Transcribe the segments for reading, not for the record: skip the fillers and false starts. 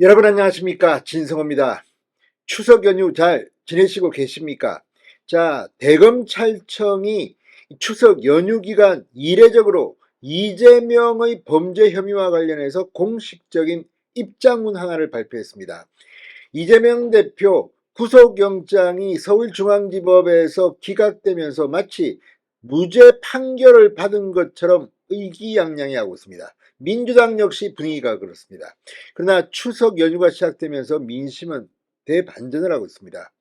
여러분 안녕하십니까, 진성호입니다. 추석 연휴 잘 지내시고 계십니까? 자, 대검찰청이 추석 연휴 기간 이례적으로 이재명의 범죄 혐의와 관련해서 공식적인 입장문 하나를 발표했습니다. 이재명 대표 구속영장이 서울중앙지법에서 기각되면서 마치 무죄 판결을 받은 것처럼 의기양양해하고 있습니다. 민주당 역시 분위기가 그렇습니다. 그러나 추석 연휴가 시작되면서 민심은 대반전을 하고 있습니다.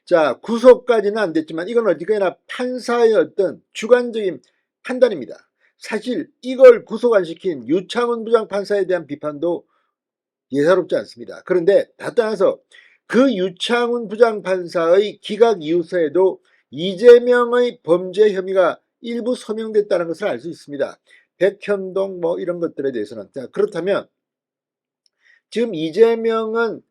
자, 구속까지는 안 됐지만 이건 어디까지나 판사의 어떤 주관적인 판단입니다. 사실 이걸 구속 안 시킨 유창훈 부장판사에 대한 비판도 예사롭지 않습니다. 그런데 다 떠나서 그 유창훈 부장판사의 기각 이유서에도 이재명의 범죄 혐의가 일부 소명됐다는 것을 알 수 있습니다. 백현동 뭐 이런 것들에 대해서는. 자, 그렇다면 지금 이재명은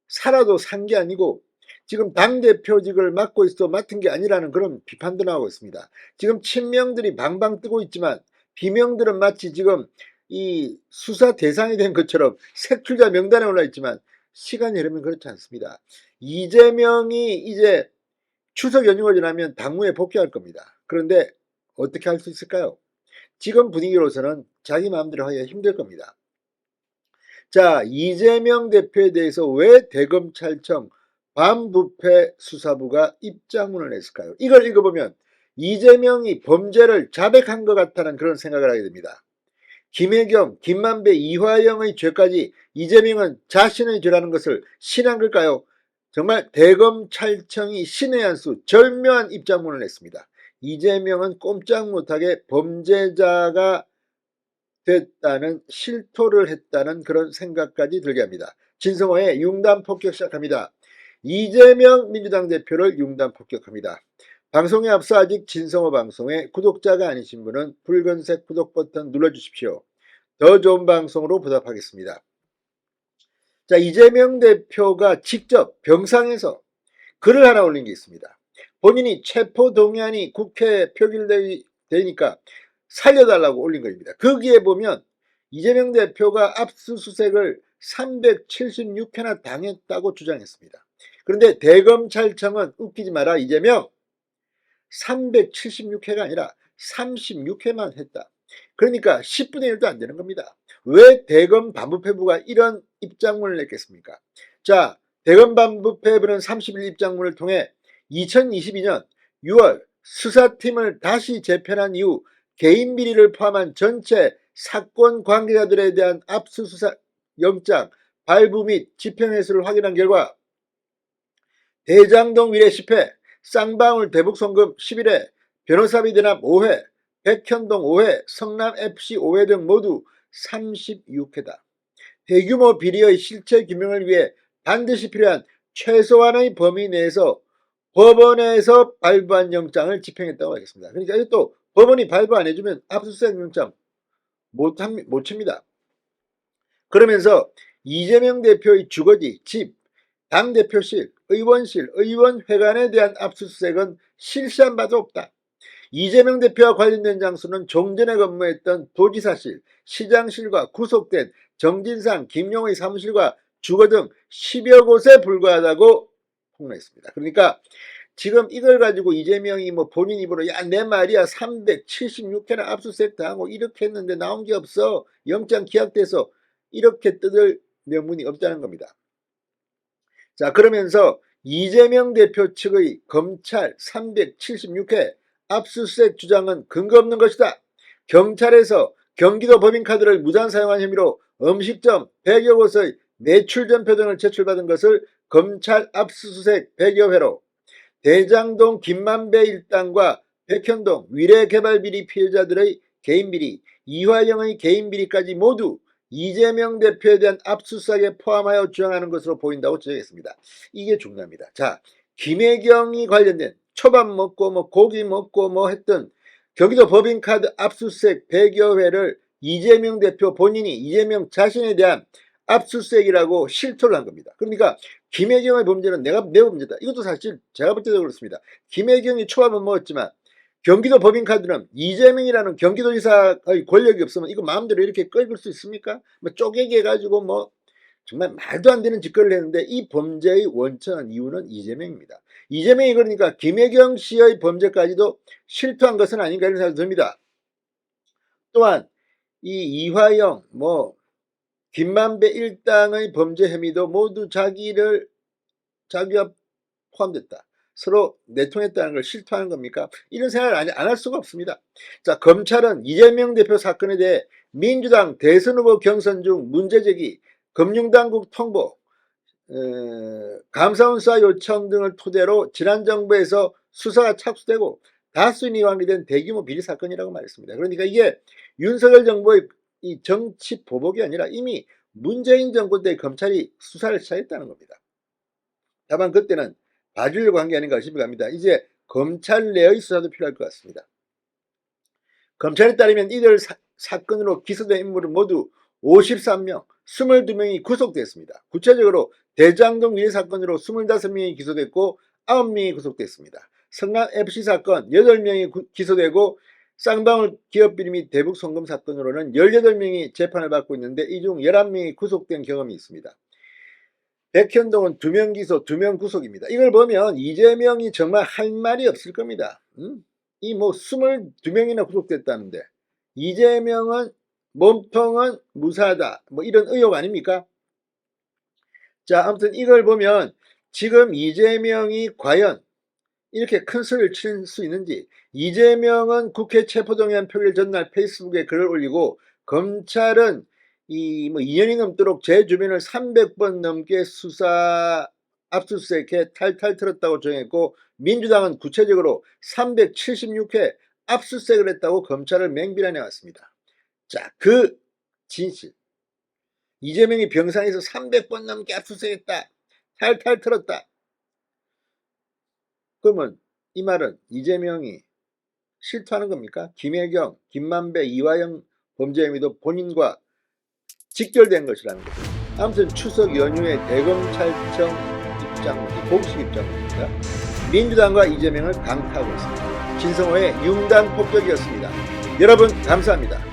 살아도 산 게 아니고 지금 당대표직을 맡고 있어 맡은 게 아니라는 그런 비판도 나오고 있습니다. 지금 친명들이 방방 뜨고 있지만 비명들은 마치 지금 이 수사 대상이 된 것처럼 색출자 명단에 올라 있지만 시간이 흐르면 그렇지 않습니다. 이재명이 이제 추석 연휴가 지나면 당무에 복귀할 겁니다. 그런데 어떻게 할 수 있을까요? 지금 분위기로서는 자기 마음대로 하기가 힘들 겁니다. 자, 이재명 대표에 대해서 왜 대검찰청 반부패 수사부가 입장문을 냈을까요? 이걸 읽어보면 이재명이 범죄를 자백한 것 같다는 그런 생각을 하게 됩니다. 김혜경, 김만배, 이화영의 죄까지 이재명은 자신의 죄라는 것을 신한 걸까요? 정말 대검찰청이 신의 한 수 절묘한 입장문을 냈습니다. 이재명은 꼼짝 못하게 범죄자가 됐다는, 실토를 했다는 그런 생각까지 들게 합니다. 진성호의 융단 폭격 시작합니다. 이재명 민주당 대표를 융단 폭격합니다. 방송에 앞서 아직 진성호 방송에 구독자가 아니신 분은 붉은색 구독 버튼 눌러주십시오. 더 좋은 방송으로 보답하겠습니다. 자, 이재명 대표가 직접 병상에서 글을 하나 올린 게 있습니다. 본인이 체포동의안이 국회에 표결되니까 살려달라고 올린 것입니다. 거기에 보면 이재명 대표가 압수수색을 376회나 당했다고 주장했습니다. 그런데 대검찰청은 웃기지 마라 이재명 376회가 아니라 36회만 했다. 그러니까 10분의 1도 안 되는 겁니다. 왜 대검 반부패부가 이런 입장문을 냈겠습니까? 자, 대검 반부패부는 30일 입장문을 통해 2022년 6월 수사팀을 다시 재편한 이후 개인 비리를 포함한 전체 사건 관계자들에 대한 압수수색 영장 발부 및 집행횟수를 확인한 결과 대장동 위례 10회, 쌍방울 대북송금 11회, 변호사비 대납 5회, 백현동 5회, 성남FC 5회 등 모두 36회다. 대규모 비리의 실체 규명을 위해 반드시 필요한 최소한의 범위 내에서 법원에서 발부한 영장을 집행했다고 하겠습니다. 그러니까 또 법원이 발부 안 해주면 압수수색 영장 못 칩니다. 그러면서 이재명 대표의 주거지, 집, 당대표실, 의원실, 의원회관에 대한 압수수색은 실시한 바도 없다. 이재명 대표와 관련된 장소는 종전에 근무했던 도지사실, 시장실과 구속된 정진상, 김용의 사무실과 주거 등 10여 곳에 불과하다고 폭로했습니다. 그러니까 지금 이걸 가지고 이재명이 뭐 본인 입으로 야, 내 말이야 376회나 압수수색 당하고 이렇게 했는데 나온 게 없어. 영장 기각돼서 이렇게 뜯을 명분이 없다는 겁니다. 자, 그러면서 이재명 대표 측의 검찰 376회 압수수색 주장은 근거 없는 것이다. 경찰에서 경기도 법인카드를 무단 사용한 혐의로 음식점 100여 곳의 매출전표 등을 제출받은 것을 검찰 압수수색 100여 회로 대장동 김만배 일당과 백현동 위례개발비리 피해자들의 개인비리, 이화영의 개인비리까지 모두 이재명 대표에 대한 압수수색에 포함하여 주장하는 것으로 보인다고 지적했습니다. 이게 중요합니다. 자, 김혜경이 관련된 초밥 먹고 뭐 고기 먹고 뭐 했던 경기도 법인카드 압수수색 100여 회를 이재명 대표 본인이 이재명 자신에 대한 압수수색이라고 실토를 한 겁니다. 그러니까 김혜경의 범죄는 내 범죄다. 이것도 사실 제가 볼 때도 그렇습니다. 김혜경이 초밥은 먹었지만 경기도 법인카드는 이재명이라는 경기도지사의 권력이 없으면 이거 마음대로 이렇게 끌을 수 있습니까? 뭐 쪼개기 해가지고 뭐 정말 말도 안 되는 짓거리를 했는데 이 범죄의 원천한 이유는 이재명입니다. 이재명이 그러니까 김혜경 씨의 범죄까지도 실토한 것은 아닌가 이런 생각이 듭니다. 또한 이 이화영 김만배 일당의 범죄 혐의도 모두 자기와 포함됐다. 서로 내통했다는 걸 실토하는 겁니까? 이런 생각을 안 할 수가 없습니다. 자, 검찰은 이재명 대표 사건에 대해 민주당 대선 후보 경선 중 문제 제기, 금융당국 통보, 감사원 수사 요청 등을 토대로 지난 정부에서 수사가 착수되고 다수인이 완비된 대규모 비리 사건이라고 말했습니다. 그러니까 이게 윤석열 정부의 이 정치 보복이 아니라 이미 문재인 정부 때 검찰이 수사를 시작했다는 겁니다. 다만 그때는 봐주려고 한 게 아닌가 싶어 갑니다. 이제 검찰 내의 수사도 필요할 것 같습니다. 검찰에 따르면 이들 사건으로 기소된 인물은 모두 53명, 22명이 구속됐습니다. 구체적으로 대장동 위해 사건으로 25명이 기소됐고 9명이 구속됐습니다. 성남FC 사건 8명이 기소되고 쌍방울 기업비리 및 대북 송금 사건으로는 18명이 재판을 받고 있는데 이 중 11명이 구속된 경험이 있습니다. 백현동은 2명 기소, 2명 구속입니다. 이걸 보면 이재명이 정말 할 말이 없을 겁니다. 이 22명이나 구속됐다는데 이재명은 몸통은 무사하다. 이런 의혹 아닙니까? 자, 아무튼 이걸 보면 지금 이재명이 과연 이렇게 큰 소리를 칠 수 있는지, 이재명은 국회 체포동의안 표결 전날 페이스북에 글을 올리고 검찰은 2년이 넘도록 제 주변을 300번 넘게 수사 압수수색해 탈탈 털었다고 정했고 민주당은 구체적으로 376회 압수수색을 했다고 검찰을 맹비난해 왔습니다. 자, 그 진실, 이재명이 병상에서 300번 넘게 압수수색했다, 탈탈 털었다. 그러면 이 말은 이재명이 실토하는 겁니까? 김혜경, 김만배, 이화영 범죄 혐의도 본인과 직결된 것이라는 거죠. 아무튼 추석 연휴의 대검찰청 입장, 공식 입장입니다. 민주당과 이재명을 강타하고 있습니다. 진성호의 융단 폭격이었습니다. 여러분 감사합니다.